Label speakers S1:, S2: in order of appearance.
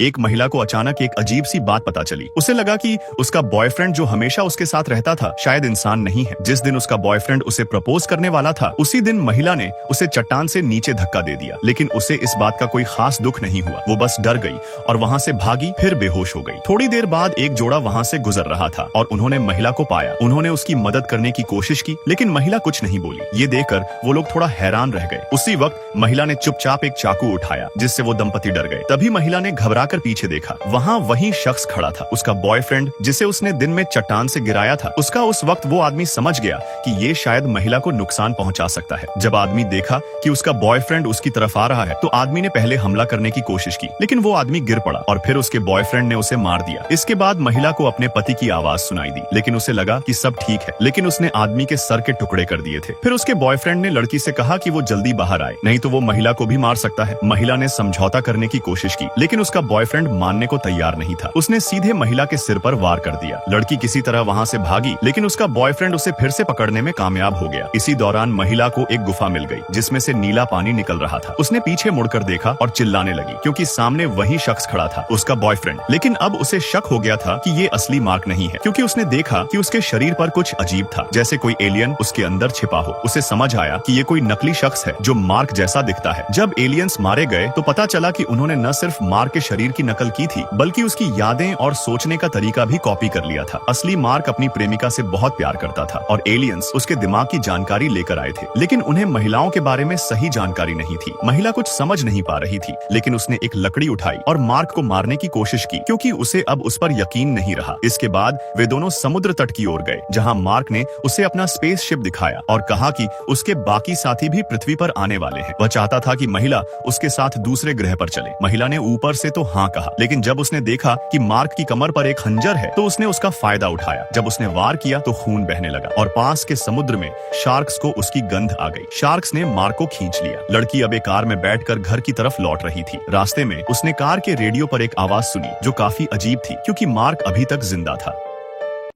S1: एक महिला को अचानक एक अजीब सी बात पता चली। उसे लगा कि उसका बॉयफ्रेंड जो हमेशा उसके साथ रहता था शायद इंसान नहीं है। जिस दिन उसका बॉयफ्रेंड उसे प्रपोज करने वाला था उसी दिन महिला ने उसे चट्टान से नीचे धक्का दे दिया। लेकिन उसे इस बात का कोई खास दुख नहीं हुआ। वो बस डर गई और वहाँ से भागी, फिर बेहोश हो गई। थोड़ी देर बाद एक जोड़ा वहाँ से गुजर रहा था और उन्होंने महिला को पाया। उन्होंने उसकी मदद करने की कोशिश की लेकिन महिला कुछ नहीं बोली। ये देखकर वो लोग थोड़ा हैरान रह गए। उसी वक्त महिला ने चुपचाप एक चाकू उठाया जिससे वो दंपति डर गए। तभी महिला ने घबराकर पीछे देखा। वहाँ वही शख्स खड़ा था, उसका बॉयफ्रेंड जिसे उसने दिन में चट्टान से गिराया था। उसका उस वक्त वो आदमी समझ गया कि ये शायद महिला को नुकसान पहुंचा सकता है। जब आदमी देखा कि उसका बॉयफ्रेंड उसकी तरफ आ रहा है तो आदमी ने पहले हमला करने की कोशिश की लेकिन वो आदमी गिर पड़ा और फिर उसके बॉयफ्रेंड ने उसे मार दिया। इसके बाद महिला को अपने पति की आवाज सुनाई दी लेकिन उसे लगा कि सब ठीक है, लेकिन उसने आदमी के सर के टुकड़े कर दिए थे। फिर उसके बॉयफ्रेंड ने लड़की से कहा कि वो जल्दी बाहर आए, नहीं तो वो महिला को भी मार सकता है। महिला ने समझौता करने की कोशिश की लेकिन उसका बॉयफ्रेंड मानने को तैयार नहीं था। उसने सीधे महिला के सिर पर वार कर दिया। लड़की किसी तरह वहाँ से भागी लेकिन उसका बॉयफ्रेंड उसे फिर से पकड़ने में कामयाब हो गया। इसी दौरान महिला को एक गुफा मिल गई जिसमें से नीला पानी निकल रहा था। उसने पीछे मुड़कर देखा और चिल्लाने लगी क्योंकि सामने वही शख्स खड़ा था, उसका बॉयफ्रेंड। लेकिन अब उसे शक हो गया था कि ये असली मार्क नहीं है क्योंकि उसने देखा कि उसके शरीर पर कुछ अजीब था, जैसे कोई एलियन उसके अंदर छिपा हो। उसे समझ आया कि ये कोई नकली शख्स है जो मार्क जैसा दिखता है। जब एलियंस मारे गए तो पता चला कि उन्होंने न सिर्फ मार्क के शरीर की नकल की थी बल्कि उसकी यादें और सोचने का तरीका भी कॉपी कर लिया था। असली मार्क अपनी प्रेमिका से बहुत प्यार करता था और एलियंस उसके दिमाग की जानकारी लेकर आए थे लेकिन उन्हें महिलाओं के बारे में सही जानकारी नहीं थी। महिला कुछ समझ नहीं पा रही थी लेकिन उसने एक लकड़ी उठाई और मार्क को मारने की कोशिश की क्योंकि उसे अब उस पर यकीन नहीं रहा। इसके बाद वे दोनों समुद्र तट की ओर गए जहां मार्क ने उसे अपना स्पेसशिप दिखाया और कहा कि उसके बाकी साथी भी पृथ्वी पर आने वाले हैं। वह चाहता था कि महिला उसके साथ दूसरे ग्रह पर चले। महिला ने ऊपर से तो हाँ कहा लेकिन जब उसने देखा कि मार्क की कमर पर एक खंजर है तो उसने उसका फायदा उठाया। जब उसने वार किया तो खून बहने लगा और पास के समुद्र में शार्क्स को उसकी गंध आ गई। शार्क्स ने मार्क को खींच लिया। लड़की अब एक कार में बैठकर घर की तरफ लौट रही थी। रास्ते में उसने कार के रेडियो पर एक आवाज सुनी जो काफी अजीब थी क्योंकि मार्क अभी तक जिंदा था।